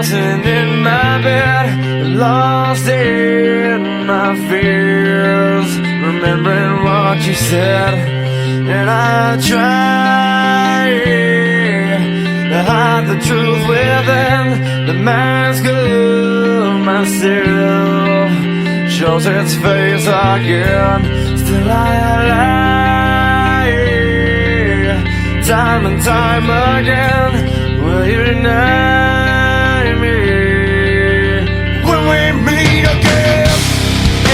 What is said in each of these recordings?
tossing in my bed, lost in my fears, remembering what you said. And I try to hide the truth within the mask of myself, shows its face again. Still I lie, time and time again. Will you deny me when we meet again?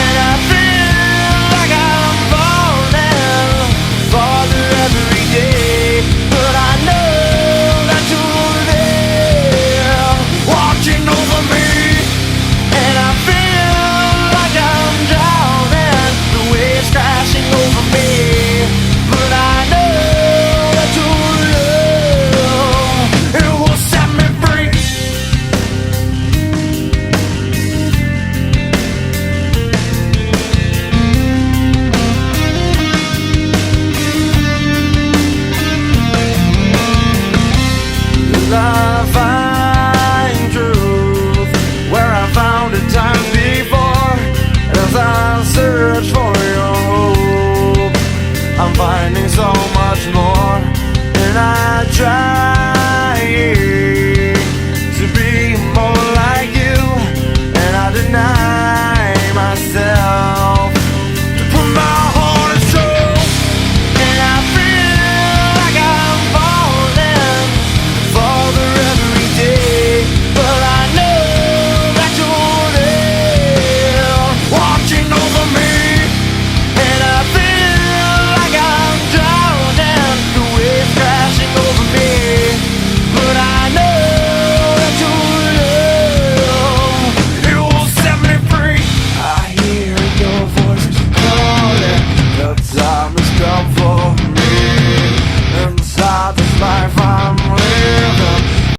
And I feel like I'm falling farther every day, but I know that you're there watching over me. And I feel like I'm drowning, the waves crashing over me, but I know that your love, it will set me free. Love